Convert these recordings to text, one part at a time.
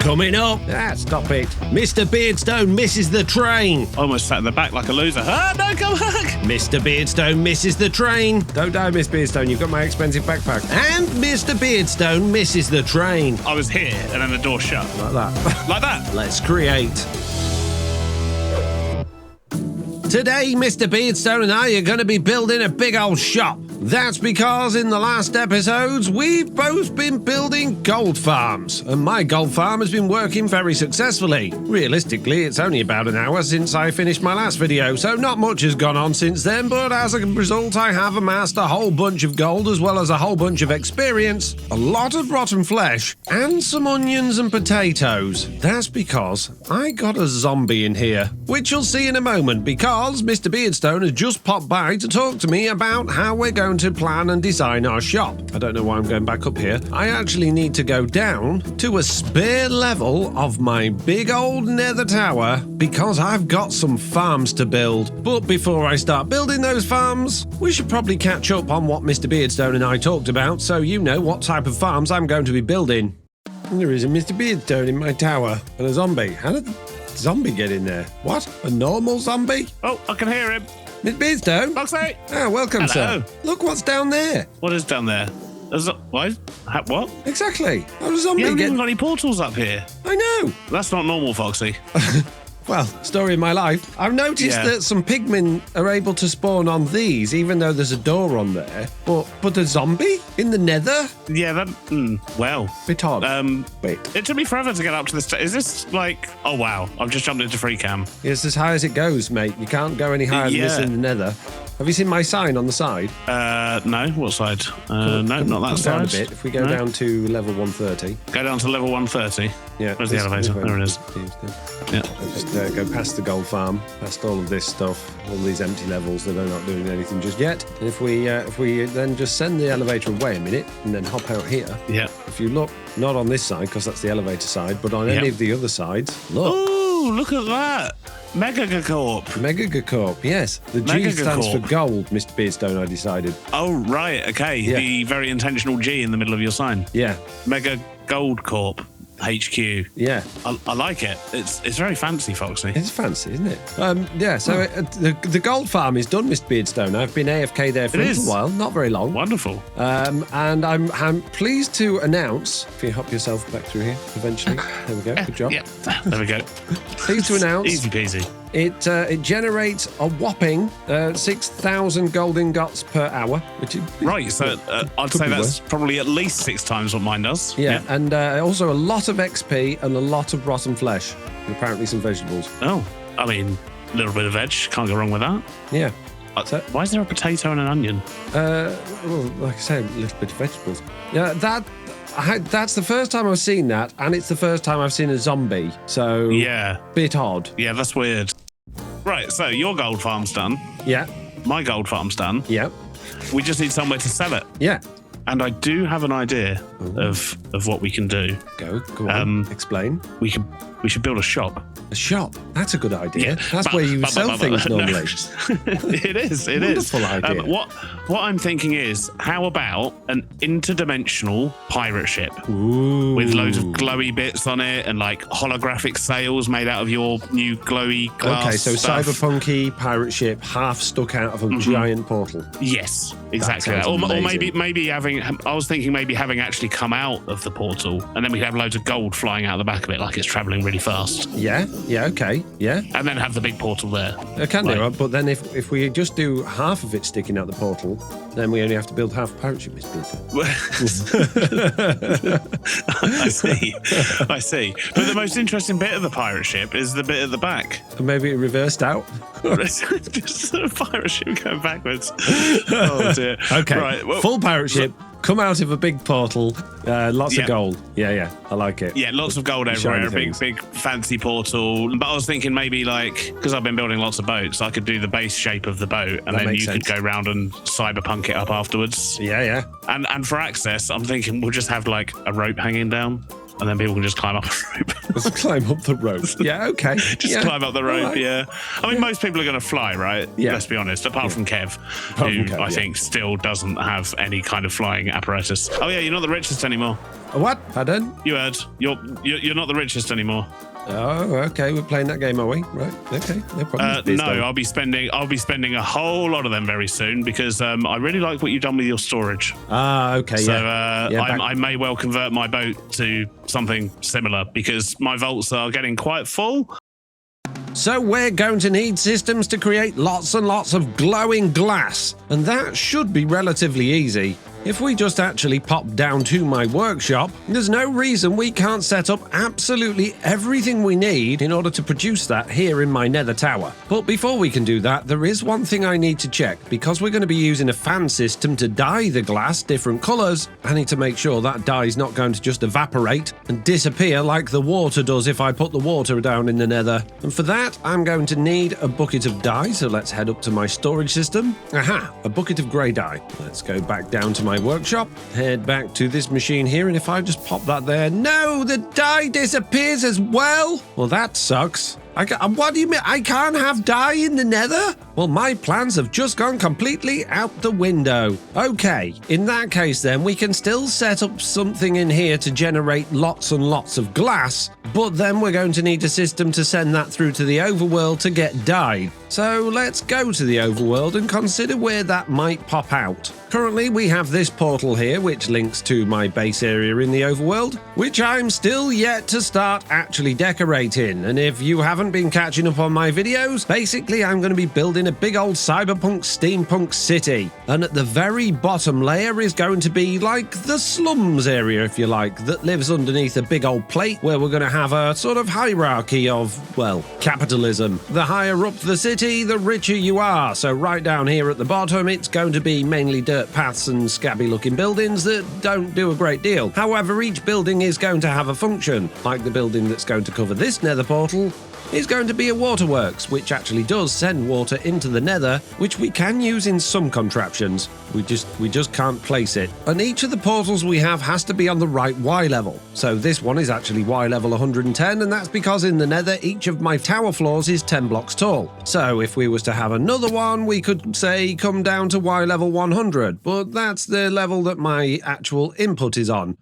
Coming up. Ah, stop it. Mr. Beardstone misses the train. Almost sat in the back like a loser. Ah, no, come back. Mr. Beardstone misses the train. Don't die, Miss Beardstone. You've got my expensive backpack. And Mr. Beardstone misses the train. I was here and then the door shut. Like that. Like that. Let's create. Today, Mr. Beardstone and I are going to be building a big old shop. That's because in the last episodes, we've both been building gold farms, and my gold farm has been working very successfully. Realistically, it's only about an hour since I finished my last video, so not much has gone on since then, but as a result, I have amassed a whole bunch of gold as well as a whole bunch of experience, a lot of rotten flesh, and some onions and potatoes. That's because I got a zombie in here, which you'll see in a moment, because Mr. Beardstone has just popped by to talk to me about how we're going to plan and design our shop. I don't know why I'm going back up here. I actually need to go down to a spare level of my big old nether tower because I've got some farms to build. But before I start building those farms, we should probably catch up on what Mr. Beardstone and I talked about so you know what type of farms I'm going to be building. And there is a Mr. Beardstone in my tower and a zombie. How did the zombie get in there? What? A normal zombie? Oh, I can hear him. Miss Beardstone? Foxy! Ah, welcome, Hello. sir. Look what's down there. What is down there? What? What? Exactly. How does a zombie You haven't get... even got any portals up here. I know. That's not normal, Foxy. Well, story of my life. I've noticed that some pigmen are able to spawn on these, even though there's a door on there. But a zombie in the nether? Yeah, that... well... Bit odd. Wait. It took me forever to get up to this... Is this like... Oh, wow. I've just jumped into free cam. It's as high as it goes, mate. You can't go any higher than this in the nether. Have you seen my sign on the side? No. What side? No, not that side. Down a bit. If we go down to level 130. Go down to level 130. Yeah. Where's the elevator? There it is. Yeah. Just go past the gold farm, past all of this stuff, all these empty levels that are not doing anything just yet. And if we then just send the elevator away a minute and then hop out here. Yeah. If you look, not on this side because that's the elevator side, but on any of the other sides, look. Ooh, look at that. Megacorp. Megacorp, yes. The G stands for gold, Mr. Beardstone, I decided. Oh, right, okay. Yeah. The very intentional G in the middle of your sign. Yeah. Mega Gold Corp. HQ. Yeah. I like it. It's very fancy, Foxy. It's fancy, isn't it? Yeah, so the gold farm is done, Mr. Beardstone. I've been AFK there for a little while, not very long. Wonderful. And I'm pleased to announce, if you hop yourself back through here eventually. There we go, good job. Yeah, there we go. Pleased to announce. Easy peasy. It generates a whopping 6,000 gold ingots per hour, which is right. So I'd say that's probably at least 6 times what mine does. Yeah. And also a lot of XP and a lot of rotten flesh, and apparently some vegetables. Oh, I mean, a little bit of veg, can't go wrong with that. Yeah. So, why is there a potato and an onion? Well, like I say, a little bit of vegetables. Yeah, that's the first time I've seen that, and it's the first time I've seen a zombie. So yeah, bit odd. Yeah, that's weird. Right, so your gold farm's done. Yeah. My gold farm's done. Yeah. We just need somewhere to sell it. Yeah. And I do have an idea of what we can do. Go on. Explain. We should build a shop. A shop? That's a good idea. That's where you sell things normally. It is. Wonderful idea. What I'm thinking is, how about an interdimensional pirate ship? Ooh. With loads of glowy bits on it and like holographic sails made out of your new glowy glass. Okay, so stuff. cyberpunky pirate ship half stuck out of a giant portal. Yes, exactly. Or maybe having. I was thinking maybe having actually come out of the portal and then we have loads of gold flying out the back of it like it's travelling really fast. Yeah, okay, yeah. And then have the big portal there. I can do it, but then if we just do half of it sticking out the portal, then we only have to build half a pirate ship, I see. But the most interesting bit of the pirate ship is the bit at the back. Maybe it reversed out. Just a pirate ship going backwards. Oh dear. Okay, right, well, full pirate ship. Come out of a big portal, lots of gold. Yeah, I like it. Yeah, lots of gold everywhere, a big fancy portal. But I was thinking maybe like, because I've been building lots of boats, I could do the base shape of the boat and then you could go around and cyberpunk it up afterwards. Yeah. And for access, I'm thinking we'll just have like a rope hanging down. And then people can just climb up a rope. Just climb up the rope. Yeah, okay. Just climb up the rope, right. I mean, most people are going to fly, right? Yeah. Let's be honest, apart from Kev, who I think still doesn't have any kind of flying apparatus. Oh, yeah, you're not the richest anymore. What? Pardon? You heard. You're not the richest anymore. Oh, okay. We're playing that game, are we? Right. Okay. No problem. No, I'll be spending a whole lot of them very soon because I really like what you've done with your storage. Ah, okay. So I may well convert my boat to something similar because my vaults are getting quite full. So we're going to need systems to create lots and lots of glowing glass, and that should be relatively easy. If we just actually pop down to my workshop, there's no reason we can't set up absolutely everything we need in order to produce that here in my Nether tower. But before we can do that, there is one thing I need to check. Because we're going to be using a fan system to dye the glass different colours, I need to make sure that dye is not going to just evaporate and disappear like the water does if I put the water down in the Nether. And for that, I'm going to need a bucket of dye, so let's head up to my storage system. Aha, a bucket of grey dye. Let's go back down to my workshop, head back to this machine here, and if I just pop that there, no, the dye disappears as well. Well, that sucks. What do you mean? I can't have dye in the Nether? Well, my plans have just gone completely out the window. Okay, in that case then, we can still set up something in here to generate lots and lots of glass, but then we're going to need a system to send that through to the overworld to get dyed. So let's go to the overworld and consider where that might pop out. Currently, we have this portal here, which links to my base area in the overworld, which I'm still yet to start actually decorating. And if you haven't been catching up on my videos, basically I'm going to be building a big old cyberpunk steampunk city. And at the very bottom layer is going to be like the slums area, if you like, that lives underneath a big old plate where we're going to have a sort of hierarchy of, well, capitalism. The higher up the city, the richer you are. So right down here at the bottom, it's going to be mainly dirt paths and scabby looking buildings that don't do a great deal. However, each building is going to have a function, like the building that's going to cover this Nether portal is going to be a waterworks, which actually does send water into the Nether, which we can use in some contraptions. We just can't place it. And each of the portals we have has to be on the right Y level. So this one is actually Y level 110, and that's because in the Nether, each of my tower floors is 10 blocks tall. So if we was to have another one, we could say come down to Y level 100, but that's the level that my actual input is on.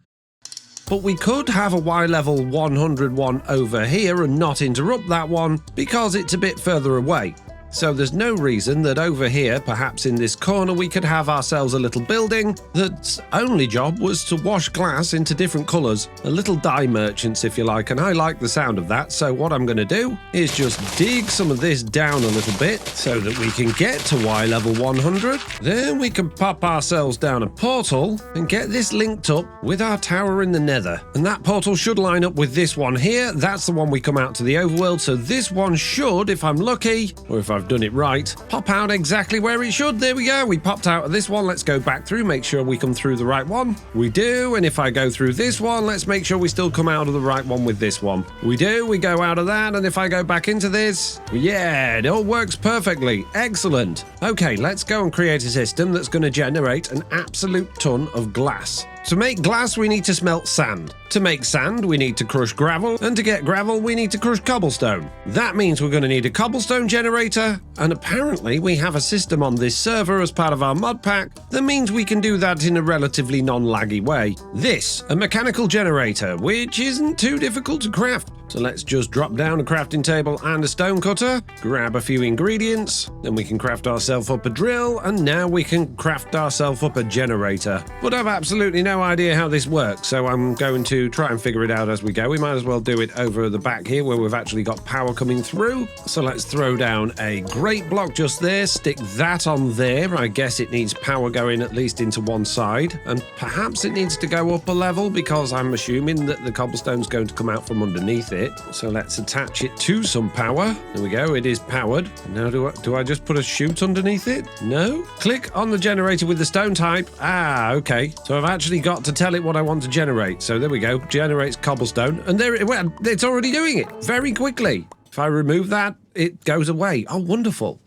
But we could have a Y level 101 over here and not interrupt that one because it's a bit further away. So there's no reason that over here, perhaps in this corner, we could have ourselves a little building that's only job was to wash glass into different colours. A little dye merchants, if you like, and I like the sound of that. So what I'm going to do is just dig some of this down a little bit so that we can get to Y level 100. Then we can pop ourselves down a portal and get this linked up with our tower in the Nether. And that portal should line up with this one here. That's the one we come out to the overworld. So this one should, if I'm lucky, or if I've done it right, pop out exactly where it should. There we go. We popped out of this one. Let's go back through, make sure we come through the right one. We do. And if I go through this one, let's make sure we still come out of the right one with this one. We do. We go out of that. And if I go back into this, yeah, it all works perfectly. Excellent. Okay, let's go and create a system that's going to generate an absolute ton of glass. To make glass, we need to smelt sand. To make sand, we need to crush gravel, and to get gravel, we need to crush cobblestone. That means we're going to need a cobblestone generator, and apparently we have a system on this server as part of our mod pack that means we can do that in a relatively non-laggy way. This, a mechanical generator, which isn't too difficult to craft. So let's just drop down a crafting table and a stone cutter, grab a few ingredients, then we can craft ourselves up a drill, and now we can craft ourselves up a generator. But I've absolutely no idea how this works, so I'm going to try and figure it out as we go. We might as well do it over the back here where we've actually got power coming through. So let's throw down a grate block just there, stick that on there. I guess it needs power going at least into one side, and perhaps it needs to go up a level because I'm assuming that the cobblestone's going to come out from underneath it. So let's attach it to some power. There we go, it is powered. Now do I just put a chute underneath it? No? Click on the generator with the stone type. Ah, okay. So I've actually got to tell it what I want to generate. So there we go, generates cobblestone, and it's already doing it very quickly. If I remove that, it goes away. Oh, wonderful.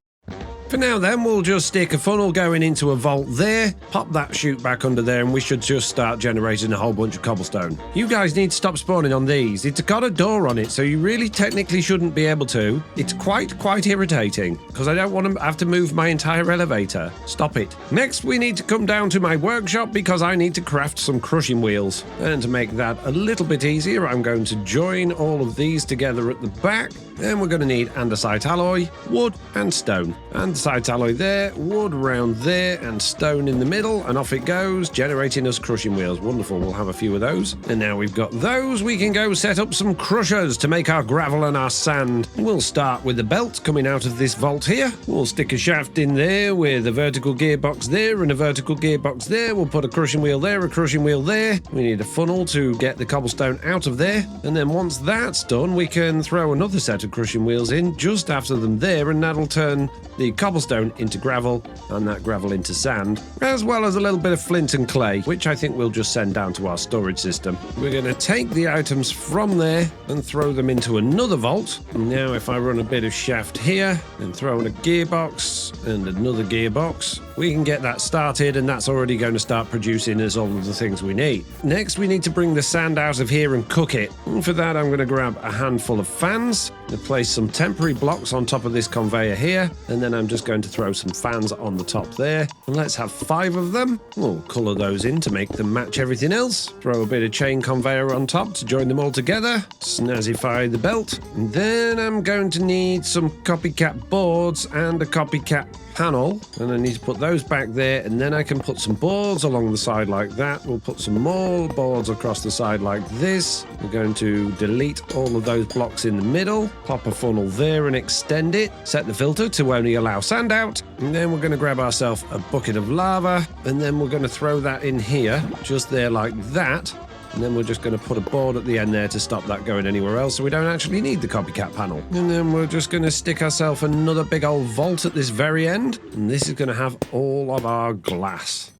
For now then, we'll just stick a funnel going into a vault there, pop that chute back under there, and we should just start generating a whole bunch of cobblestone. You guys need to stop spawning on these. It's got a door on it, so you really technically shouldn't be able to. It's quite irritating, because I don't want to have to move my entire elevator. Stop it. Next, we need to come down to my workshop, because I need to craft some crushing wheels. And to make that a little bit easier, I'm going to join all of these together at the back. And we're going to need andesite alloy, wood, and stone. Andesite alloy there, wood around there, and stone in the middle, and off it goes, generating us crushing wheels. Wonderful, we'll have a few of those. And now we've got those, we can go set up some crushers to make our gravel and our sand. We'll start with the belt coming out of this vault here. We'll stick a shaft in there with a vertical gearbox there and a vertical gearbox there. We'll put a crushing wheel there, a crushing wheel there. We need a funnel to get the cobblestone out of there. And then once that's done, we can throw another set of crushing wheels in just after them there, and that'll turn the cobblestone into gravel and that gravel into sand, as well as a little bit of flint and clay, which I think we'll just send down to our storage system. We're going to take the items from there and throw them into another vault. Now if I run a bit of shaft here and throw in a gearbox and another gearbox, we can get that started, and that's already going to start producing us all of the things we need. Next, we need to bring the sand out of here and cook it. And for that, I'm going to grab a handful of fans and place some temporary blocks on top of this conveyor here, and then I'm just going to throw some fans on the top there. And let's have 5 of them. We'll colour those in to make them match everything else. Throw a bit of chain conveyor on top to join them all together. Snazzify the belt. And then I'm going to need some copycat boards and a copycat panel, and I need to put those back there, and then I can put some boards along the side like that. We'll put some more boards across the side like this. We're going to delete all of those blocks in the middle, pop a funnel there and extend it, set the filter to only allow sand out, and then we're going to grab ourselves a bucket of lava, and then we're going to throw that in here, just there like that. And then we're just going to put a board at the end there to stop that going anywhere else, so we don't actually need the copycat panel. And then we're just going to stick ourselves another big old vault at this very end, and this is going to have all of our glass.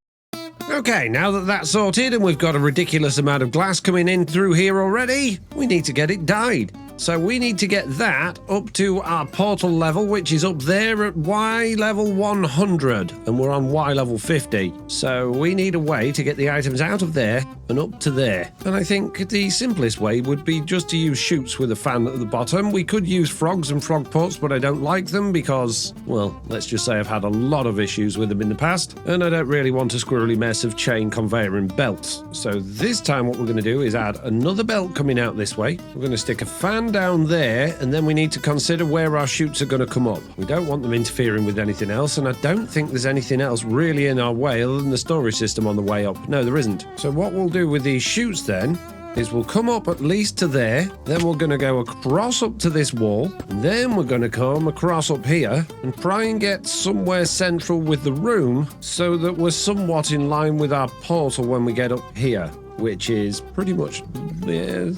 Okay, now that that's sorted and we've got a ridiculous amount of glass coming in through here already, we need to get it dyed. So we need to get that up to our portal level, which is up there at Y level 100, and we're on Y level 50. So we need a way to get the items out of there and up to there. And I think the simplest way would be just to use chutes with a fan at the bottom. We could use frogs and frog ports, but I don't like them because, well, let's just say I've had a lot of issues with them in the past, and I don't really want a squirrely mess of chain, conveyor, and belts. So this time what we're going to do is add another belt coming out this way. We're going to stick a fan down there, and then we need to consider where our chutes are going to come up. We don't want them interfering with anything else, and I don't think there's anything else really in our way other than the storage system on the way up. No, there isn't. So what we'll do with these chutes then is we'll come up at least to there, then we're going to go across up to this wall, and then we're going to come across up here and try and get somewhere central with the room so that we're somewhat in line with our portal when we get up here, which is pretty much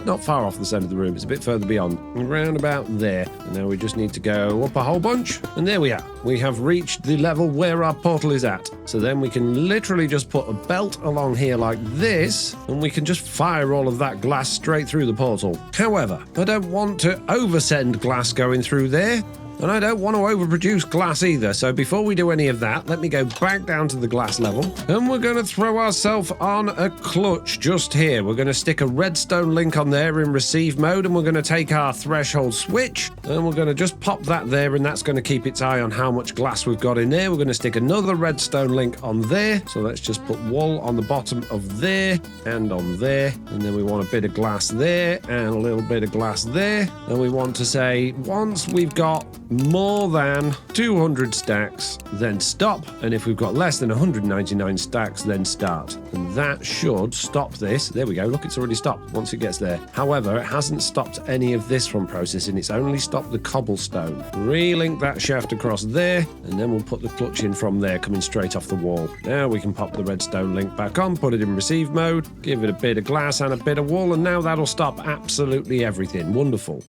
not far off the centre of the room. It's a bit further beyond, around about there. And now we just need to go up a whole bunch, and there we are. We have reached the level where our portal is at. So then we can literally just put a belt along here like this, and we can just fire all of that glass straight through the portal. However, I don't want to oversend glass going through there, and I don't want to overproduce glass either, so before we do any of that, let me go back down to the glass level, and we're going to throw ourselves on a clutch just here. We're going to stick a redstone link on there in receive mode, and we're going to take our threshold switch, and we're going to just pop that there, and that's going to keep its eye on how much glass we've got in there. We're going to stick another redstone link on there, so let's just put wool on the bottom of there, and on there, and then we want a bit of glass there, and a little bit of glass there, and we want to say, once we've got more than 200 stacks, then stop, and if we've got less than 199 stacks, then start. And that should stop this. There we go, look, it's already stopped once it gets there. However, it hasn't stopped any of this from processing, it's only stopped the cobblestone. Relink that shaft across there, and then we'll put the clutch in from there, coming straight off the wall. Now we can pop the redstone link back on, put it in receive mode, give it a bit of glass and a bit of wool, and now that'll stop absolutely everything. Wonderful.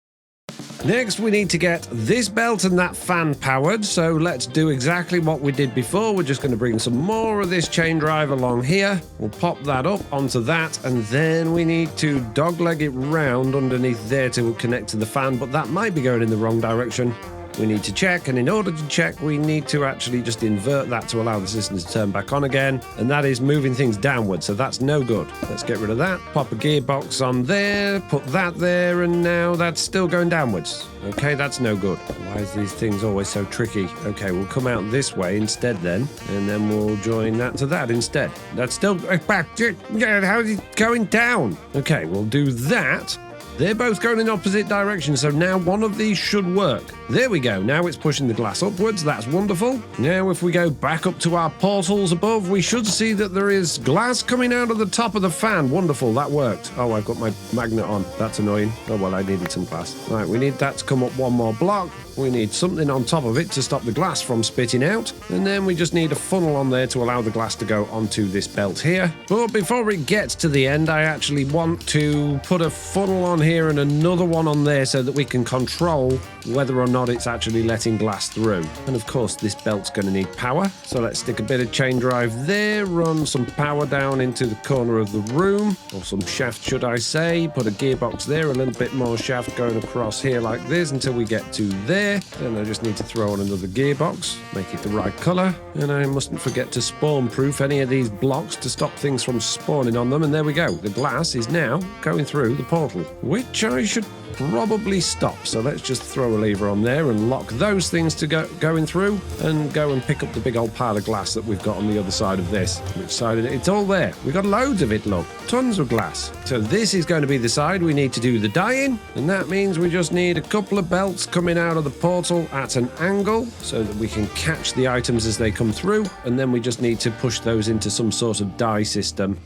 Next, we need to get this belt and that fan powered, so let's do exactly what we did before. We're just going to bring some more of this chain drive along here. We'll pop that up onto that, and then we need to dogleg it round underneath there to connect to the fan, but that might be going in the wrong direction. we need to check, and in order to check, we need to actually just invert that to allow the system to turn back on again, and that is moving things downward, so that's no good. Let's get rid of that. Pop a gearbox on there, put that there, and now that's still going downwards. Okay, that's no good. Why is these things always so tricky? Okay, we'll come out this way instead then, and then we'll join that to that instead. That's still back. How is it going down? Okay, we'll do that. They're both going in opposite directions, so now one of these should work. There we go. Now it's pushing the glass upwards. That's wonderful. Now if we go back up to our portals above, we should see that there is glass coming out of the top of the fan. Wonderful. That worked. Oh, I've got my magnet on. That's annoying. Oh, well, I needed some glass. Right, we need that to come up one more block. We need something on top of it to stop the glass from spitting out. And then we just need a funnel on there to allow the glass to go onto this belt here. But before it gets to the end, I actually want to put a funnel on here and another one on there so that we can control whether or not it's actually letting glass through. And of course, this belt's going to need power. So let's stick a bit of chain drive there, run some power down into the corner of the room, or some shaft, should I say. Put a gearbox there, a little bit more shaft going across here like this until we get to there. Then I just need to throw on another gearbox, make it the right color, and I mustn't forget to spawn proof any of these blocks to stop things from spawning on them. And there we go. The glass is now going through the portal, which I should probably stop. So let's just throw a lever on there and lock those things to going through, and go and pick up the big old pile of glass that we've got on the other side of this. Which side of it? It's all there. We've got loads of it, look. Tons of glass. So this is going to be the side we need to do the dyeing, and that means we just need a couple of belts coming out of the portal at an angle so that we can catch the items as they come through, and then we just need to push those into some sort of dye system,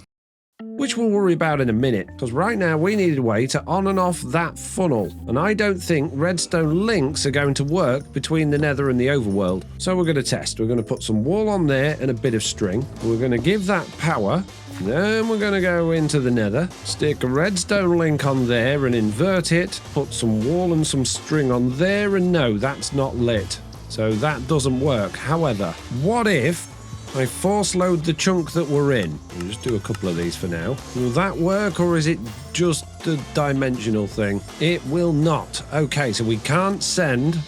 which we'll worry about in a minute, because right now we need a way to on and off that funnel, and I don't think redstone links are going to work between the Nether and the Overworld. So we're going to test. We're going to put some wool on there and a bit of string. We're going to give that power. Then we're going to go into the Nether, stick a redstone link on there and invert it, put some wool and some string on there, and no, that's not lit. So that doesn't work. However, what if I force load the chunk that we're in? We'll just do a couple of these for now. Will that work, or is it just a dimensional thing? It will not. Okay, so we can't send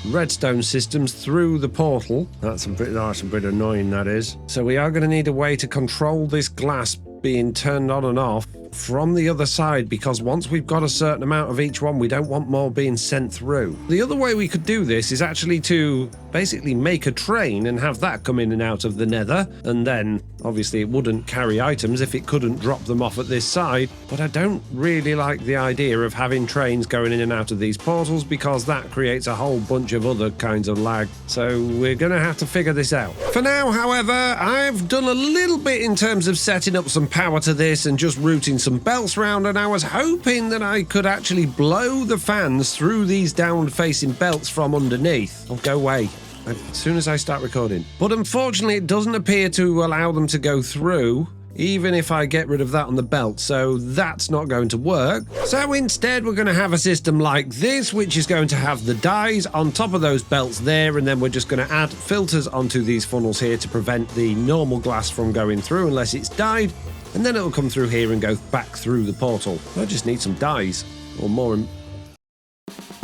redstone systems through the portal. That's a bit annoying, that is. So we are going to need a way to control this glass being turned on and off from the other side, because once we've got a certain amount of each one, we don't want more being sent through. The other way we could do this is actually to basically make a train and have that come in and out of the Nether, and then obviously it wouldn't carry items if it couldn't drop them off at this side. But I don't really like the idea of having trains going in and out of these portals, because that creates a whole bunch of other kinds of lag. So we're going to have to figure this out. For now, however, I've done a little bit in terms of setting up some power to this and just routing some belts round, and I was hoping that I could actually blow the fans through these downward-facing belts from underneath. Oh, go away as soon as I start recording. But unfortunately, it doesn't appear to allow them to go through, even if I get rid of that on the belt, so that's not going to work. So instead, we're going to have a system like this, which is going to have the dyes on top of those belts there, and then we're just going to add filters onto these funnels here to prevent the normal glass from going through unless it's dyed, and then it'll come through here and go back through the portal. I just need some dyes, or more.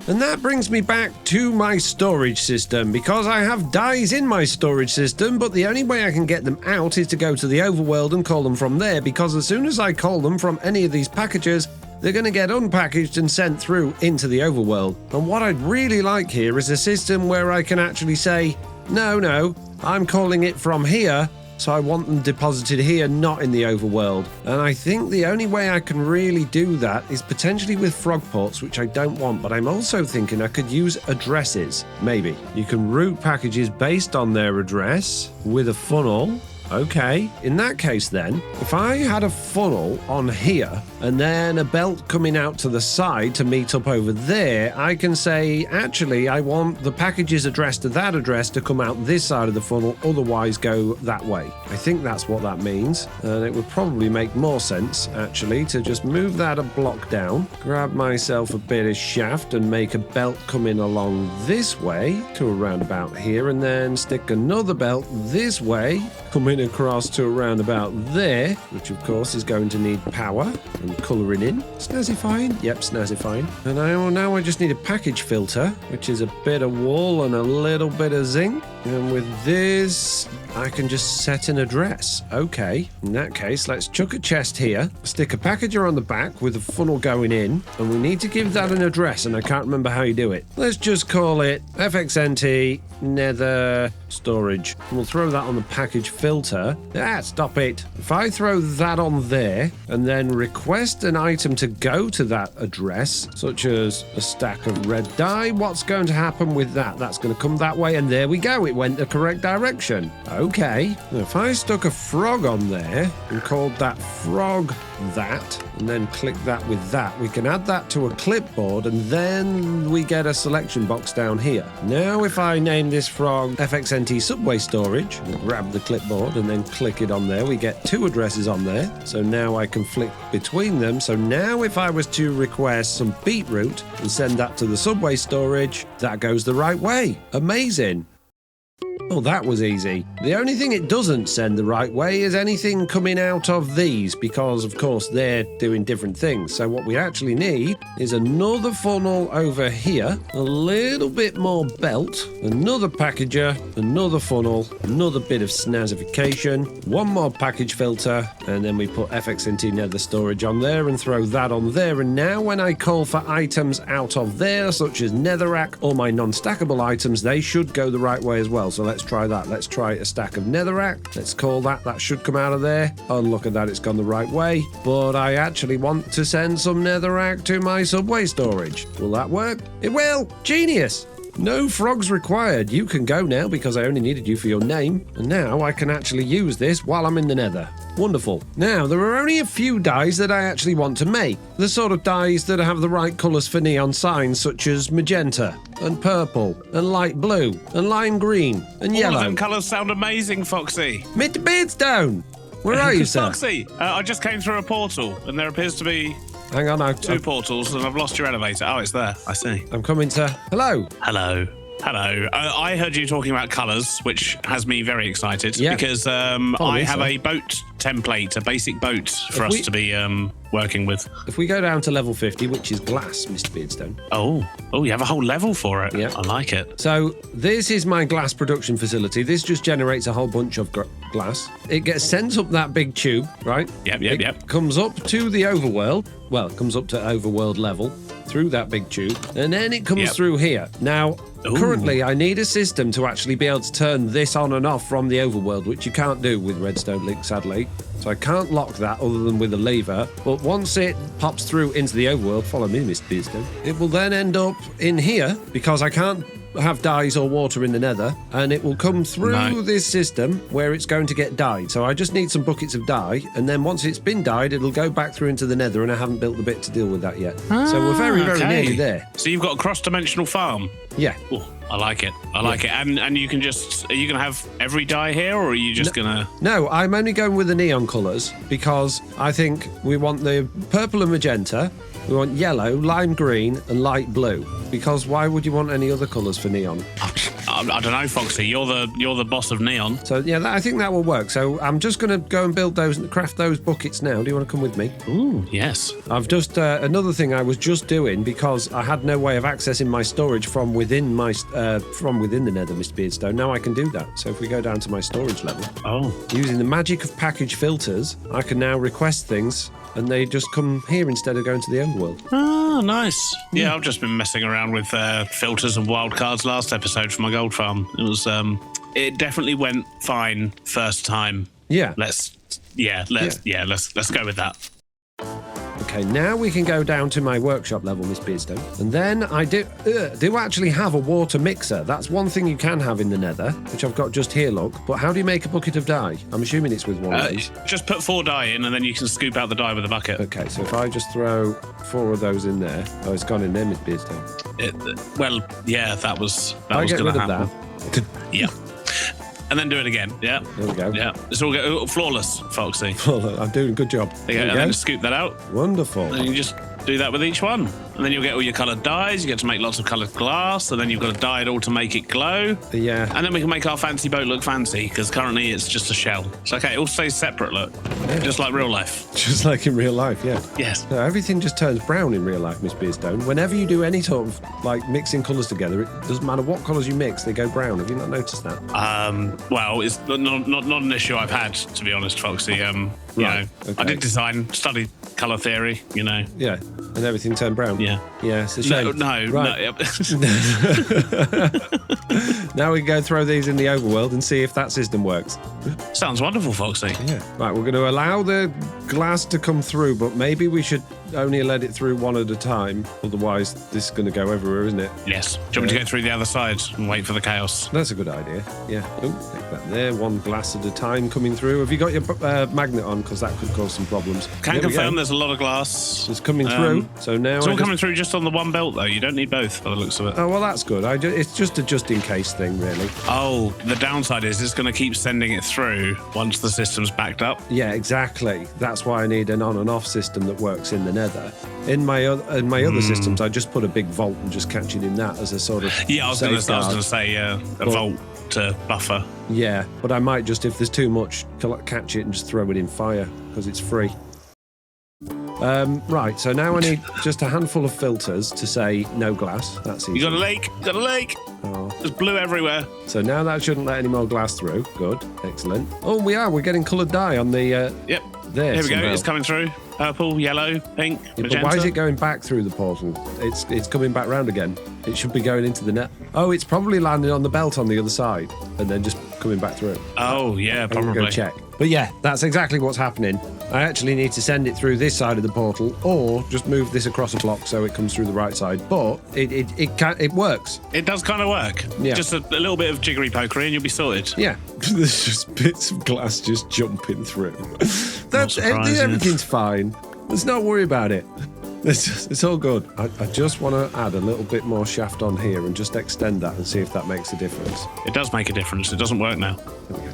And that brings me back to my storage system, because I have dyes in my storage system, but the only way I can get them out is to go to the Overworld and call them from there, because as soon as I call them from any of these packages, they're going to get unpackaged and sent through into the Overworld. And what I'd really like here is a system where I can actually say, no, I'm calling it from here, so I want them deposited here, not in the Overworld. And I think the only way I can really do that is potentially with frog ports, which I don't want, but I'm also thinking I could use addresses. Maybe. You can route packages based on their address with a funnel. Okay, in that case then, if I had a funnel on here and then a belt coming out to the side to meet up over there, I can say, actually, I want the packages addressed to that address to come out this side of the funnel, otherwise go that way. I think that's what that means, and it would probably make more sense, actually, to just move that a block down, grab myself a bit of shaft and make a belt coming along this way to around about here, and then stick another belt this way, come in across to around about there, which of course is going to need power and colouring in. Snazzifying? Yep, snazzifying. And now I just need a package filter, which is a bit of wool and a little bit of zinc. And with this, I can just set an address. Okay, in that case, let's chuck a chest here, stick a packager on the back with a funnel going in, and we need to give that an address, and I can't remember how you do it. Let's just call it FXNT Nether Storage. And we'll throw that on the package filter. Stop it. If I throw that on there and then request an item to go to that address, such as a stack of red dye, what's going to happen with that? That's going to come that way, and there we go. It went the correct direction. Okay. Now, if I stuck a frog on there and called that frog that, and then click that with that, we can add that to a clipboard, and then we get a selection box down here. Now, if I name this frog FXNT Subway Storage, and grab the clipboard and then click it on there, we get 2 addresses on there. So now I can flick between them. So now if I was to request some beetroot and send that to the Subway Storage, that goes the right way. Amazing. Oh, that was easy. The only thing it doesn't send the right way is anything coming out of these, because of course they're doing different things. So what we actually need is another funnel over here, a little bit more belt, another packager, another funnel, another bit of snazzification, one more package filter, and then we put FXNT Nether Storage on there and throw that on there. And now when I call for items out of there, such as netherrack or my non-stackable items, they should go the right way as well. So let's try that. Let's try a stack of netherrack. Let's call that. That should come out of there. Oh, look at that. It's gone the right way. But I actually want to send some netherrack to my subway storage. Will that work? It will. Genius. No frogs required. You can go now because I only needed you for your name. And now I can actually use this while I'm in the nether. Wonderful. Now, there are only a few dyes that I actually want to make. The sort of dyes that have the right colours for neon signs, such as magenta, and purple, and light blue, and lime green, and yellow. All of them colours sound amazing, Foxy. MrBeardstone! Where are you, sir? Foxy, I just came through a portal, and there appears to be... Hang on, two portals, and I've lost your elevator. Oh, it's there. I see. I'm coming, sir. Hello. Hello. Hello. I heard you talking about colours, which has me very excited because I have a boat template, a basic boat for us to be working with. If we go down to level 50, which is glass, MrBeardstone. Oh, you have a whole level for it. Yeah. I like it. So this is my glass production facility. This just generates a whole bunch of glass. It gets sent up that big tube, right? Yep. Comes up to the overworld. Well, it comes up to overworld level through that big tube, and then it comes through here. Now, currently, I need a system to actually be able to turn this on and off from the overworld, which you can't do with redstone link, sadly. So I can't lock that other than with a lever. But once it pops through into the overworld, follow me, MrBeardstone, it will then end up in here because I can't have dyes or water in the nether, and it will come through this system where it's going to get dyed. So I just need some buckets of dye, and then once it's been dyed, it'll go back through into the nether, and I haven't built the bit to deal with that yet. So we're very nearly there. So you've got a cross-dimensional farm? Yeah. Ooh, I like it. I like it. And you can just, are you going to have every dye here, or are you just going to... No, I'm only going with the neon colours because I think we want the purple and magenta, we want yellow, lime green, and light blue. Because why would you want any other colours for neon? I don't know, Foxy. You're the boss of neon. So yeah, I think that will work. So I'm just going to go and build those and craft those buckets now. Do you want to come with me? Ooh, yes. I've just another thing I was just doing because I had no way of accessing my storage from within my the nether, MrBeardstone. Now I can do that. So if we go down to my storage level, using the magic of package filters, I can now request things, and they just come here instead of going to the overworld. Oh, nice. Yeah, I've just been messing around with filters and wildcards last episode for my gold farm. It was, it definitely went fine first time. Yeah. Let's go with that. Okay, now we can go down to my workshop level, MrBeardstone. And then I do actually have a water mixer. That's one thing you can have in the nether, which I've got just here, look. But how do you make a bucket of dye? I'm assuming it's with one of these. Just put 4 dye in, and then you can scoop out the dye with a bucket. Okay, so if I just throw 4 of those in there. Oh, it's gone in there, MrBeardstone. Well, yeah, that was going to happen. That. Yeah. And then do it again. Yeah. There we go. Yeah. It's all flawless, Foxy. I'm doing a good job. There you go. And then scoop that out. Wonderful. And you just do that with each one. and then you'll get all your coloured dyes. You get to make lots of coloured glass, and then you've got to dye it all to make it glow. Yeah. And then we can make our fancy boat look fancy, because currently it's just a shell. It's okay, it all stays separate, look. Yeah. Just like real life. Just like in real life, yeah. Yes. No, everything just turns brown in real life, Miss Beardstone. Whenever you do any sort of, like, mixing colours together, it doesn't matter what colours you mix, they go brown. Have you not noticed that? Well, it's not an issue I've had, to be honest, Foxy. You know, okay. I did design, studied colour theory, you know. Yeah, and everything turned brown. Yeah. Yeah, it's a shame. No. Now we can go throw these in the overworld and see if that system works. Sounds wonderful, Foxy. Yeah. Right, we're going to allow the glass to come through, but maybe we should only let it through one at a time. Otherwise, this is going to go everywhere, isn't it? Yes. Do you want me to go through the other side and wait for the chaos? That's a good idea. Yeah. Oh, take that there. One glass at a time coming through. Have you got your magnet on? Because that could cause some problems. Can confirm there's a lot of glass. It's coming through. So now it's all coming through just on the one belt, though. You don't need both, by the looks of it. Oh, well, that's good. It's just a just-in-case thing, really. Oh, the downside is it's going to keep sending it through once the system's backed up. Yeah, exactly. That's why I need an on and off system that works in the Nether. In my other systems, I just put a big vault and just catch it in that as a sort of I was going to say a vault to buffer. Yeah, but I might just, if there's too much, catch it and just throw it in fire because it's free. Right, so now I need just a handful of filters to say no glass. That's easy. You got a lake. Got a lake. Oh. There's blue everywhere. So now that shouldn't let any more glass through. Good. Excellent. Oh, we're getting coloured dye on the... Yep. There we go. It's coming through. Purple, yellow, pink, magenta. But why is it going back through the portal? It's coming back round again. It should be going into the net. Oh, it's probably landing on the belt on the other side and then just coming back through. Oh, yeah, probably. Go check. But yeah, that's exactly what's happening. I actually need to send it through this side of the portal or just move this across a block so it comes through the right side. But it works. It does kind of work. Yeah. Just a little bit of jiggery pokery and you'll be sorted. Yeah. There's just bits of glass just jumping through. Everything's fine. Let's not worry about it. It's all good. I just want to add a little bit more shaft on here and just extend that and see if that makes a difference. It does make a difference. It doesn't work now. There we go.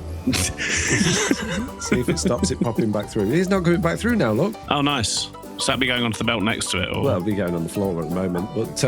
See if it stops it popping back through. It's not going back through now, look. Oh, nice. So that'll be going onto the belt next to it? Or? Well, it'll be going on the floor at the moment, but,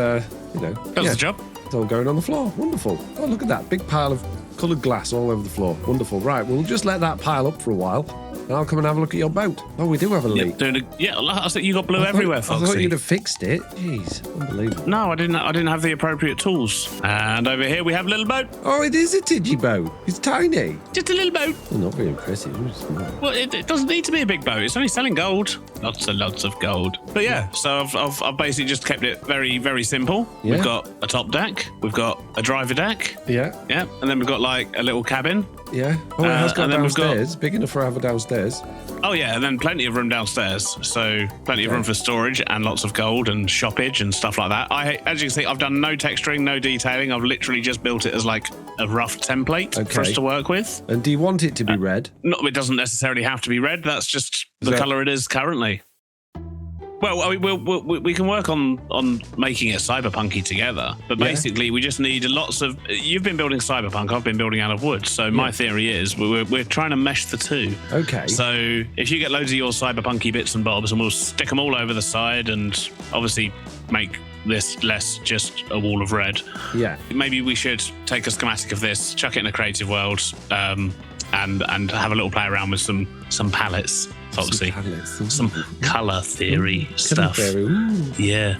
you know. Does the job. It's all going on the floor. Wonderful. Oh, look at that. Big pile of coloured glass all over the floor. Wonderful. Right, we'll just let that pile up for a while. And I'll come and have a look at your boat. Oh, we do have a leak. I thought you got blue everywhere, Foxy. I thought you'd have fixed it. Jeez, unbelievable. No, I didn't have the appropriate tools. And over here we have a little boat. Oh, it is a tidgy boat. It's tiny. Just a little boat. Well, not very impressive. Well, it doesn't need to be a big boat. It's only selling gold. Lots and lots of gold. But yeah, so I've basically just kept it very, very simple. Yeah. We've got a top deck. We've got a driver deck. Yeah. Yeah. And then we've got like a little cabin. Yeah. Oh, it has got downstairs. Big enough for have a downstairs. Oh, yeah, and then plenty of room downstairs. So plenty of room for storage and lots of gold and shoppage and stuff like that. As you can see, I've done no texturing, no detailing. I've literally just built it as like a rough template for us to work with. And do you want it to be red? No, it doesn't necessarily have to be red. That's just the colour it is currently. Well, we can work on making it cyberpunky together, but basically we just need lots of... You've been building cyberpunk, I've been building out of wood, so my theory is we're trying to mesh the two. Okay. So if you get loads of your cyberpunky bits and bobs, and we'll stick them all over the side and obviously make this less just a wall of red. Yeah. Maybe we should take a schematic of this, chuck it in a creative world, and have a little play around with some palettes. Foxy. Some colour theory stuff. Yeah.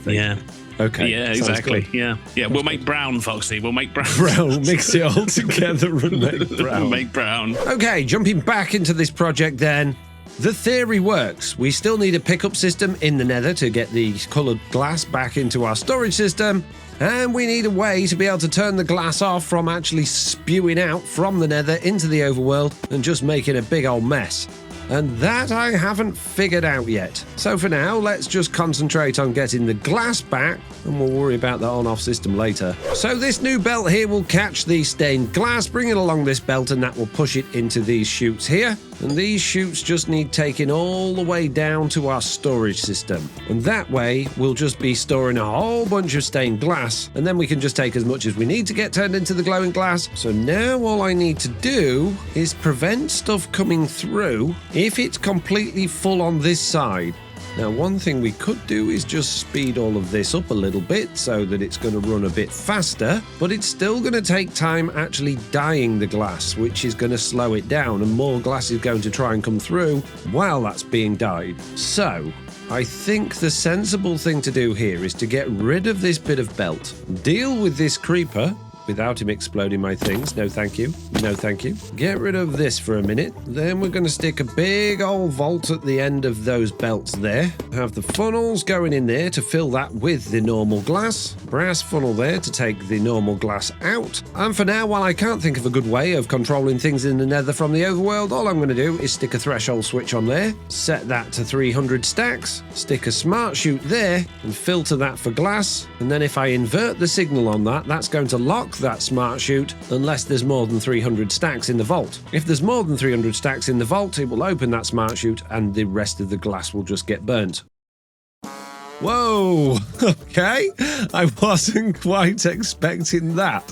Yeah. Okay. Yeah, exactly. Yeah. We'll make brown, Foxy. We'll make brown. Brown. Mix it all together and make brown. Make brown. Okay, jumping back into this project then. The theory works. We still need a pickup system in the Nether to get the coloured glass back into our storage system. And we need a way to be able to turn the glass off from actually spewing out from the Nether into the overworld and just making a big old mess. And that I haven't figured out yet. So for now, let's just concentrate on getting the glass back and we'll worry about the on-off system later. So this new belt here will catch the stained glass, bring it along this belt, and that will push it into these chutes here. And these chutes just need taking all the way down to our storage system. And that way, we'll just be storing a whole bunch of stained glass, and then we can just take as much as we need to get turned into the glowing glass. So now all I need to do is prevent stuff coming through if it's completely full on this side. Now, one thing we could do is just speed all of this up a little bit so that it's going to run a bit faster, but it's still going to take time actually dyeing the glass, which is going to slow it down, and more glass is going to try and come through while that's being dyed. So I think the sensible thing to do here is to get rid of this bit of belt, deal with this creeper without him exploding my things. No thank you. No thank you. Get rid of this for a minute. Then we're going to stick a big old vault at the end of those belts there. Have the funnels going in there to fill that with the normal glass. Brass funnel there to take the normal glass out. And for now, while I can't think of a good way of controlling things in the Nether from the overworld, all I'm going to do is stick a threshold switch on there, set that to 300 stacks, stick a smart chute there and filter that for glass. And then if I invert the signal on that, that's going to lock that smart chute unless there's more than 300 stacks in the vault. If there's more than 300 stacks in the vault, it will open that smart chute and the rest of the glass will just get burnt. Whoa, okay, I wasn't quite expecting that.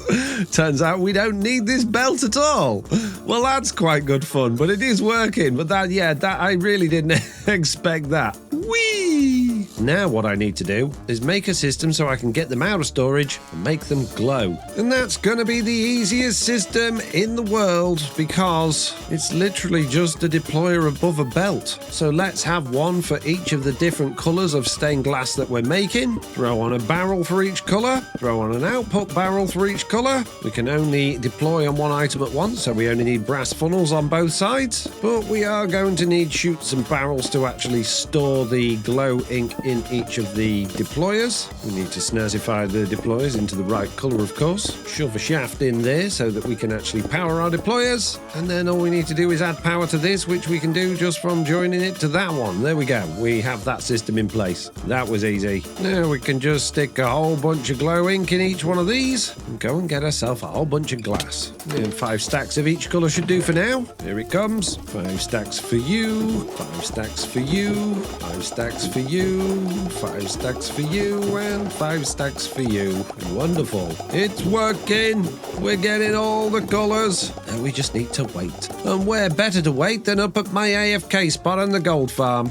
Turns out we don't need this belt at all. Well, that's quite good fun, but it is working. But that I really didn't expect that. Whee! Now what I need to do is make a system so I can get them out of storage and make them glow. And that's going to be the easiest system in the world because it's literally just a deployer above a belt. So let's have one for each of the different colours of stained glass that we're making. Throw on a barrel for each colour. Throw on an output barrel for each colour. We can only deploy on one item at once, so we only need brass funnels on both sides. But we are going to need chutes and barrels to actually store the glow ink in each of the deployers. We need to snazify the deployers into the right colour, of course. Shove a shaft in there so that we can actually power our deployers. And then all we need to do is add power to this, which we can do just from joining it to that one. There we go. We have that system in place. That was easy. Now we can just stick a whole bunch of glow ink in each one of these and go and get ourselves a whole bunch of glass. And 5 stacks of each colour should do for now. Here it comes. 5 stacks for you. 5 stacks for you. 5 stacks for you. 5 stacks for you. And 5 stacks for you. Wonderful. It's working. We're getting all the colours. Now we just need to wait. And where better to wait than up at my AFK spot on the gold farm.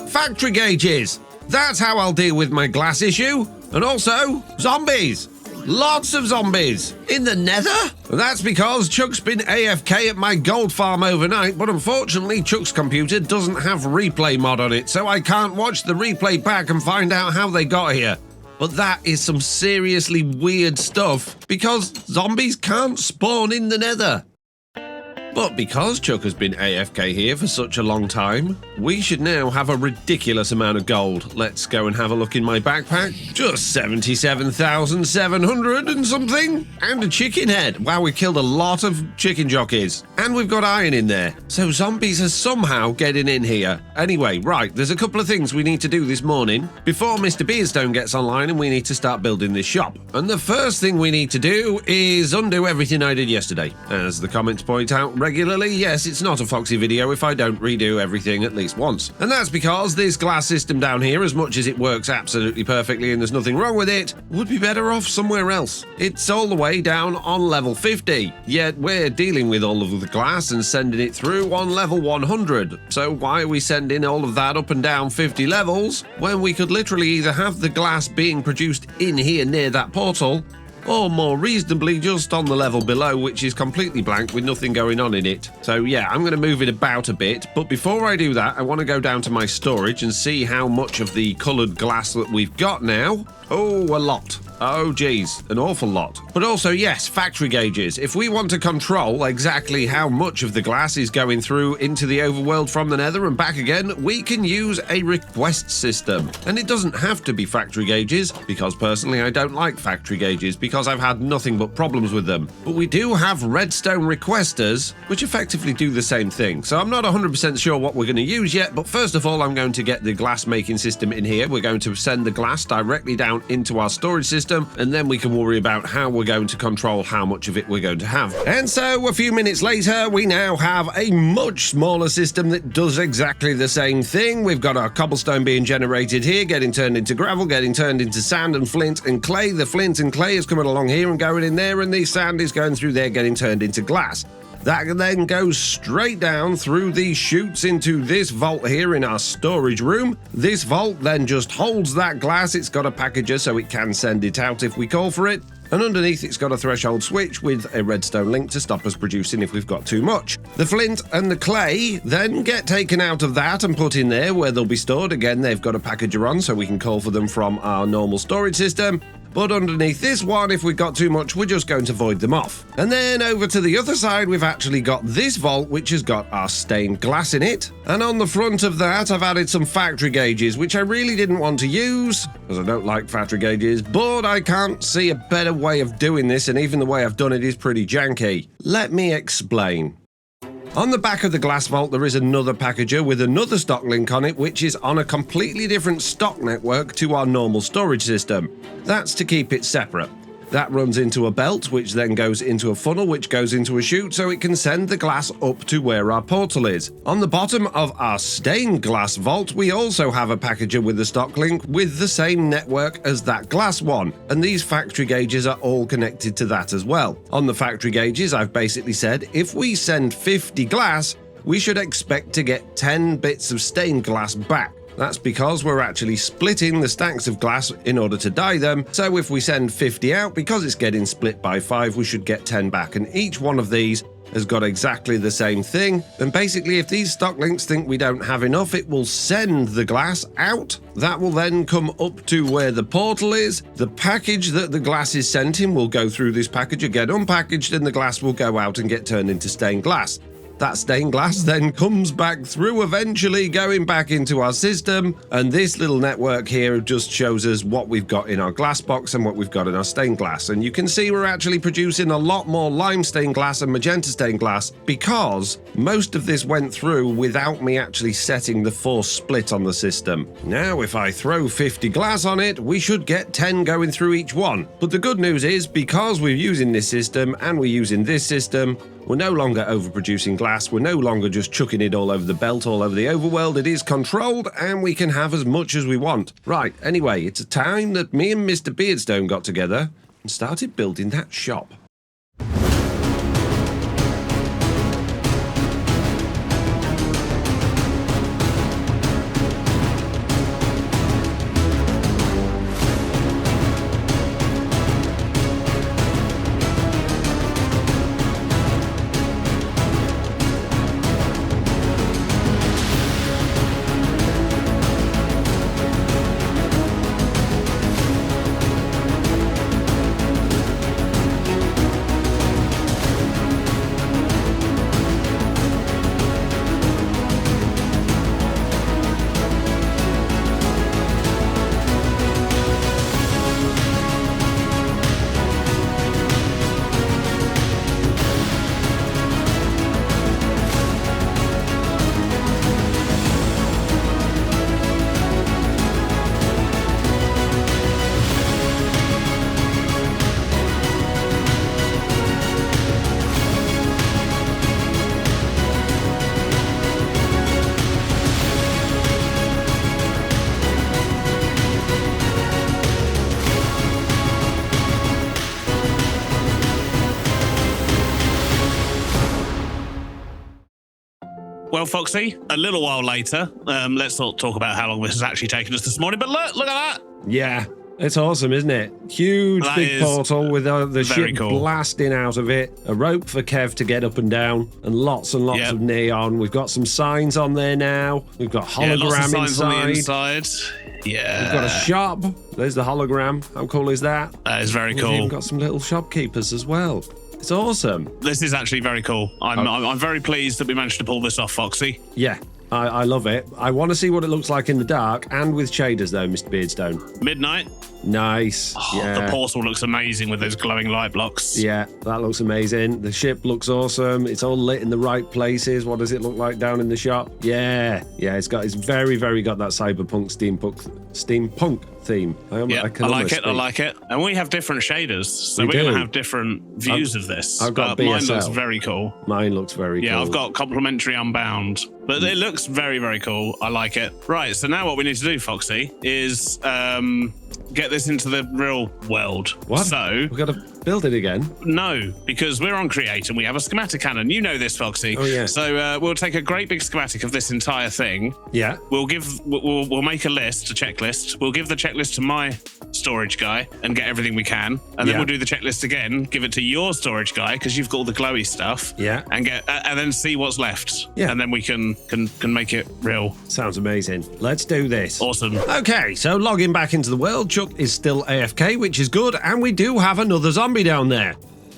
Factory gauges! That's how I'll deal with my glass issue. And also, zombies! Lots of zombies! In the Nether? That's because Chuck's been AFK at my gold farm overnight, but unfortunately Chuck's computer doesn't have replay mod on it, so I can't watch the replay back and find out how they got here. But that is some seriously weird stuff, because zombies can't spawn in the Nether. But because Chuck has been AFK here for such a long time, we should now have a ridiculous amount of gold. Let's go and have a look in my backpack. Just 77,700 and something. And a chicken head. Wow, we killed a lot of chicken jockeys. And we've got iron in there. So zombies are somehow getting in here. Anyway, right, there's a couple of things we need to do this morning before MrBeardstone gets online and we need to start building this shop. And the first thing we need to do is undo everything I did yesterday. As the comments point out regularly, yes, it's not a Foxy video if I don't redo everything at least once. And that's because this glass system down here, as much as it works absolutely perfectly and there's nothing wrong with it, would be better off somewhere else. It's all the way down on level 50, yet we're dealing with all of the glass and sending it through on level 100. So why are we sending all of that up and down 50 levels when we could literally either have the glass being produced in here near that portal, or more reasonably just on the level below, which is completely blank with nothing going on in it. So yeah, I'm going to move it about a bit, but before I do that, I want to go down to my storage and see how much of the coloured glass that we've got now. Oh, a lot. Oh geez, an awful lot. But also, yes, factory gauges. If we want to control exactly how much of the glass is going through into the overworld from the Nether and back again, we can use a request system. And it doesn't have to be factory gauges, because personally I don't like factory gauges because I've had nothing but problems with them. But we do have redstone requesters, which effectively do the same thing. So I'm not 100% sure what we're going to use yet, but first of all, I'm going to get the glass making system in here. We're going to send the glass directly down into our storage system, and then we can worry about how we're going to control how much of it we're going to have. And so a few minutes later, we now have a much smaller system that does exactly the same thing. We've got our cobblestone being generated here, getting turned into gravel, getting turned into sand and flint and clay. The flint and clay is coming along here and going in there, and the sand is going through there, getting turned into glass. That then goes straight down through these chutes into this vault here in our storage room. This vault then just holds that glass. It's got a packager so it can send it out if we call for it. And underneath it's got a threshold switch with a redstone link to stop us producing if we've got too much. The flint and the clay then get taken out of that and put in there where they'll be stored. Again, they've got a packager on so we can call for them from our normal storage system. But underneath this one, if we've got too much, we're just going to void them off. And then over to the other side, we've actually got this vault, which has got our stained glass in it. And on the front of that, I've added some factory gauges, which I really didn't want to use, because I don't like factory gauges, but I can't see a better way of doing this, and even the way I've done it is pretty janky. Let me explain. On the back of the glass vault, there is another packager with another stock link on it, which is on a completely different stock network to our normal storage system. That's to keep it separate. That runs into a belt, which then goes into a funnel, which goes into a chute, so it can send the glass up to where our portal is. On the bottom of our stained glass vault, we also have a packager with a stock link with the same network as that glass one, and these factory gauges are all connected to that as well. On the factory gauges, I've basically said if we send 50 glass, we should expect to get 10 bits of stained glass back. That's because we're actually splitting the stacks of glass in order to dye them. So if we send 50 out, because it's getting split by 5, we should get 10 back. And each one of these has got exactly the same thing. And basically, if these stock links think we don't have enough, it will send the glass out. That will then come up to where the portal is. The package that the glass is sent in will go through this packager, get unpackaged, and the glass will go out and get turned into stained glass. That stained glass then comes back through, eventually going back into our system, and this little network here just shows us what we've got in our glass box and what we've got in our stained glass. And you can see we're actually producing a lot more lime stained glass and magenta stained glass because most of this went through without me actually setting the force split on the system. Now if I throw 50 glass on it, we should get 10 going through each one. But the good news is, because we're using this system and we're using this system, we're no longer overproducing glass, we're no longer just chucking it all over the belt, all over the overworld. It is controlled and we can have as much as we want. Right, anyway, it's a time that me and Mr. Beardstone got together and started building that shop. Well, Foxy, a little while later, let's not talk about how long this has actually taken us this morning, but look at that. Yeah, it's awesome, isn't it? Huge big portal with the ship blasting out of it, a rope for Kev to get up and down, and lots of neon. We've got some signs on there now. We've got hologram lots of signs inside. On the inside. Yeah. We've got a shop. There's the hologram. How cool is that? That is very cool. We've even got some little shopkeepers as well. It's awesome. This is actually very cool. I'm very pleased that we managed to pull this off, Foxy. Yeah, I love it. I want to see what it looks like in the dark and with shaders, though, Mr. Beardstone. Midnight. Nice. Oh, yeah. The portal looks amazing with those glowing light blocks. Yeah, that looks amazing. The ship looks awesome. It's all lit in the right places. What does it look like down in the shop? Yeah, it's very got that cyberpunk steampunk theme. I like it. And we have different shaders, so we're going to have different views of this. I've got BSL. Mine looks very cool. Mine looks very cool. Yeah, I've got complimentary unbound, but it looks very, very cool. I like it. Right, so now what we need to do, Foxy, is get this into the real world. What? So we've got to build it again? No, because we're on Create and we have a schematic cannon. You know this, Foxy. Oh, yeah. So we'll take a great big schematic of this entire thing. Yeah. We'll make a list, a checklist. We'll give the checklist to my storage guy and get everything we can. And then we'll do the checklist again, give it to your storage guy because you've got all the glowy stuff. Yeah. And then see what's left. Yeah. And then we can make it real. Sounds amazing. Let's do this. Awesome. Okay, so logging back into the world, Chuck is still AFK, which is good, and we do have another zombie down there.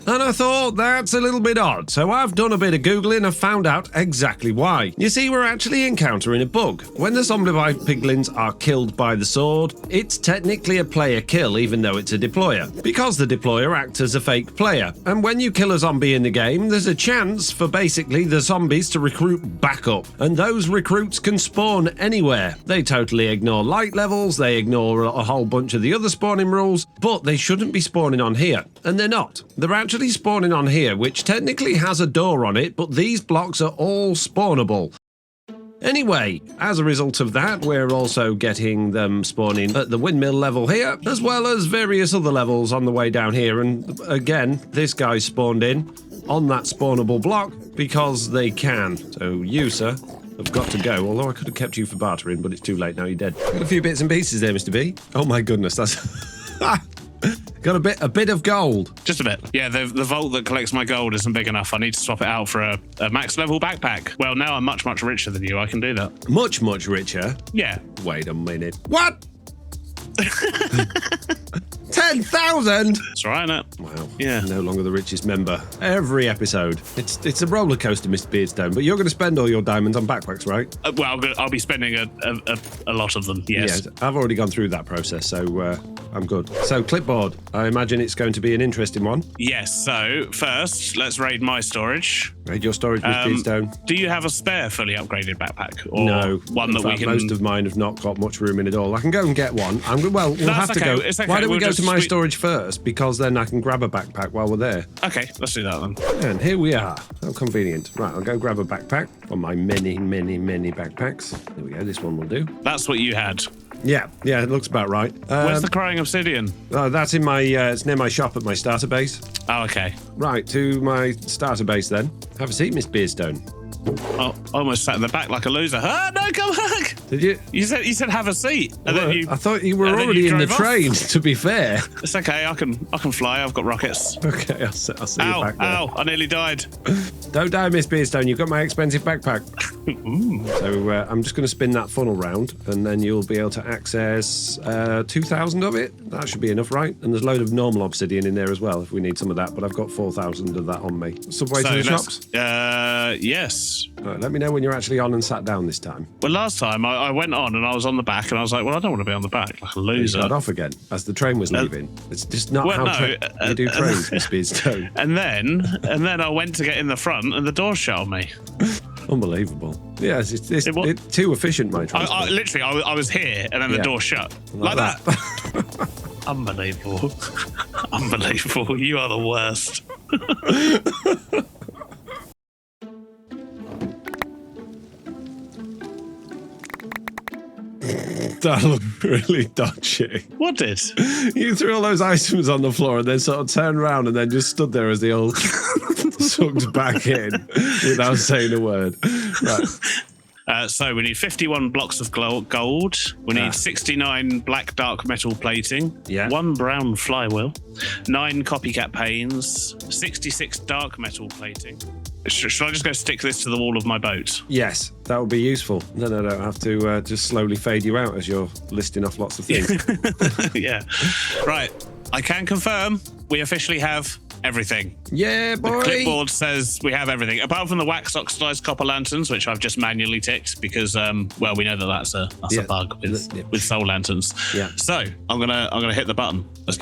And I thought that's a little bit odd, so I've done a bit of Googling and found out exactly why. You see, we're actually encountering a bug. When the zombie piglins are killed by the sword, it's technically a player kill even though it's a deployer, because the deployer acts as a fake player. And when you kill a zombie in the game, there's a chance for basically the zombies to recruit back up, and those recruits can spawn anywhere. They totally ignore light levels, they ignore a whole bunch of the other spawning rules, but they shouldn't be spawning on here, and they're not. They're actually spawning on here, which technically has a door on it, but these blocks are all spawnable. Anyway, as a result of that, we're also getting them spawning at the windmill level here, as well as various other levels on the way down here. And again, this guy spawned in on that spawnable block because they can. So you, sir, have got to go, although I could have kept you for bartering, but it's too late now, you're dead. Got a few bits and pieces there, Mr. B. Oh my goodness, that's... Got a bit of gold. Just a bit. Yeah, the vault that collects my gold isn't big enough. I need to swap it out for a max level backpack. Well, now I'm much, much richer than you. I can do that. Much, much richer? Yeah. Wait a minute. What? 10,000? That's all right, isn't it? Wow. Yeah. No longer the richest member. Every episode. It's a roller coaster, Mr. Beardstone, but you're going to spend all your diamonds on backpacks, right? Well, I'll be spending a lot of them, yes. Yeah, I've already gone through that process, so I'm good. So, clipboard. I imagine it's going to be an interesting one. Yes, so first, let's raid my storage. Raid your storage, Mr. Beardstone. Do you have a spare fully upgraded backpack? Or no. One that we can... Most of mine have not got much room in it all. I can go and get one. We'll have to go. It's okay. Why don't we go to my storage first? Because then I can grab a backpack while we're there. Okay, let's do that then. And here we are. How convenient. Right, I'll go grab a backpack on my many, many, many backpacks. There we go. This one will do. That's what you had. Yeah, it looks about right. Where's the crying obsidian? That's in my, it's near my shop at my starter base. Oh, okay. Right, to my starter base then. Have a seat, Miss Beardstone. Oh, almost sat in the back like a loser. Ah, no, come back! Did you? You said have a seat, and then you. I thought you were already in the train. To be fair, it's okay. I can fly. I've got rockets. Okay, I'll see you back there. Ow! I nearly died. Don't die, Miss Beardstone. You've got my expensive backpack. So I'm just going to spin that funnel round, and then you'll be able to access 2,000 of it. That should be enough, right? And there's a load of normal obsidian in there as well if we need some of that. But I've got 4,000 of that on me. Subway to the shops. Yes. Right, let me know when you're actually on and sat down this time. Well, last time I went on and I was on the back and I was like, well, I don't want to be on the back like a loser. You got off again as the train was leaving. It's just not how you do trains, Miss Beardstone. And then I went to get in the front and the door shut on me. Unbelievable. Yes, it's too efficient, my transport. Literally, I was here and then the door shut. Like that. Unbelievable. Unbelievable. You are the worst. That looked really dodgy. What did? You threw all those items on the floor and then sort of turned around and then just stood there as they all sucked back in without saying a word. Right. So we need 51 blocks of gold. We need 69 black dark metal plating. Yeah. 1 brown flywheel. 9 copycat panes. 66 dark metal plating. Should I just go stick this to the wall of my boat? Yes, that would be useful. Then I don't have to just slowly fade you out as you're listing off lots of things. Yeah. Right. I can confirm we officially have everything. Yeah, boy. The clipboard says we have everything, apart from the wax oxidized copper lanterns, which I've just manually ticked because, well, we know that's a bug with soul lanterns. Yeah. So I'm gonna hit the button. Let's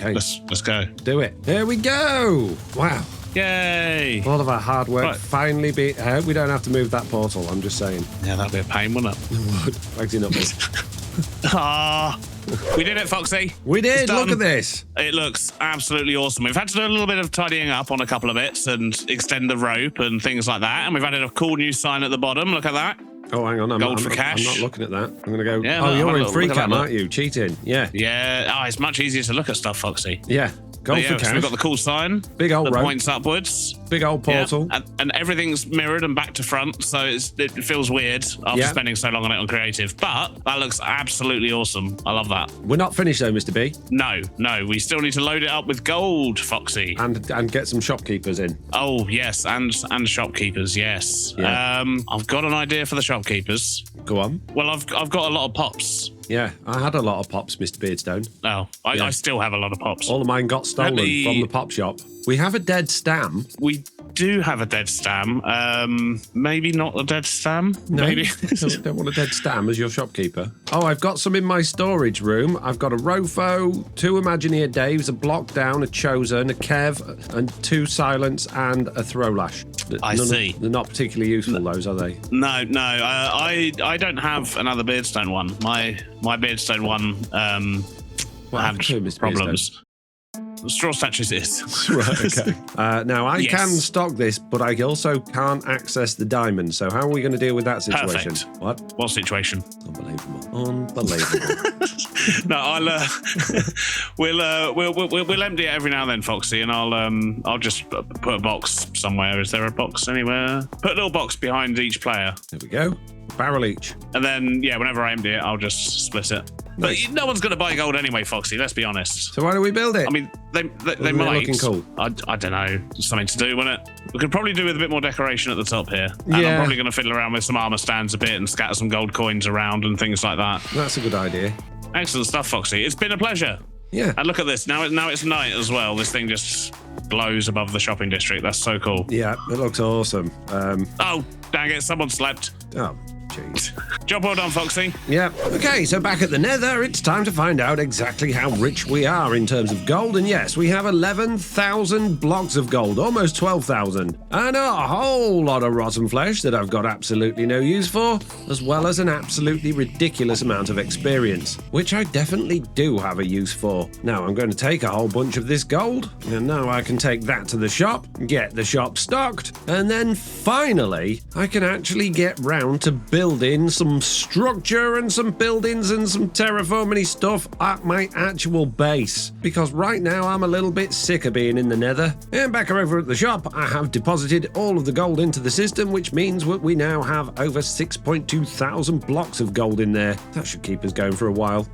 go. Do it. There we go. Wow. Yay! All of our hard work finally be. We don't have to move that portal. I'm just saying. Yeah, that'd be a pain, wouldn't it? It would. Wagsy We did it, Foxy. We did. Look at this. It looks absolutely awesome. We've had to do a little bit of tidying up on a couple of bits and extend the rope and things like that. And we've added a cool new sign at the bottom. Look at that. Oh, hang on. Gold for cash. I'm not looking at that. I'm going to go. Yeah, oh, you're in free look cam, aren't you? Cheating. Yeah. Yeah. Oh, it's much easier to look at stuff, Foxy. Yeah. Gold for So cash. we've got the cool sign. Big old that rope. points upwards. Big old portal. Yeah. And everything's mirrored and back to front, so it feels weird after spending so long on it on creative. But that looks absolutely awesome. I love that. We're not finished though, Mr. B. No. We still need to load it up with gold, Foxy. And get some shopkeepers in. Oh, yes. And shopkeepers, yes. Yeah. I've got an idea for the shopkeepers. Go on. Well, I've got a lot of pops. Yeah, I had a lot of pops, Mr. Beardstone. Oh, I still have a lot of pops. All of mine got stolen from the pop shop. We have a dead stam. We do have a dead stam. Maybe not a dead stam. No, Maybe. don't want a dead stam as your shopkeeper. Oh, I've got some in my storage room. I've got a Rofo, 2 Imagineer Daves, a Block Down, a Chosen, a Kev, and 2 Silence, and a Throwlash. I see. They're not particularly useful, those, are they? No. I don't have another Beardstone one. My Beardstone one had problems. Straw statues is. Right, okay. Now, I can stock this, but I also can't access the diamond. So how are we going to deal with that situation? Perfect. What situation? Unbelievable. No, we'll empty it every now and then, Foxy, and I'll just put a box somewhere. Is there a box anywhere? Put a little box behind each player. There we go. Barrel each. And then, whenever I empty it, I'll just split it. But no one's going to buy gold anyway, Foxy, let's be honest. So why do we build it? I mean, they might. Looking cool. I don't know. Something to do, wouldn't it? We could probably do with a bit more decoration at the top here. And I'm probably going to fiddle around with some armor stands a bit and scatter some gold coins around and things like that. That's a good idea. Excellent stuff, Foxy. It's been a pleasure. Yeah. And look at this. Now it's night as well. This thing just glows above the shopping district. That's so cool. Yeah, it looks awesome. Oh, dang it. Someone slept. Oh. Jeez. Job well done, Foxy. Yeah. Okay, so back at the Nether, it's time to find out exactly how rich we are in terms of gold. And yes, we have 11,000 blocks of gold, almost 12,000. And a whole lot of rotten flesh that I've got absolutely no use for, as well as an absolutely ridiculous amount of experience, which I definitely do have a use for. Now, I'm going to take a whole bunch of this gold, and now I can take that to the shop, get the shop stocked, and then finally, I can actually get round to building some structure and some buildings and some terraforming stuff at my actual base. Because right now I'm a little bit sick of being in the Nether. And back over at the shop, I have deposited all of the gold into the system, which means that we now have over 6.2 thousand blocks of gold in there. That should keep us going for a while.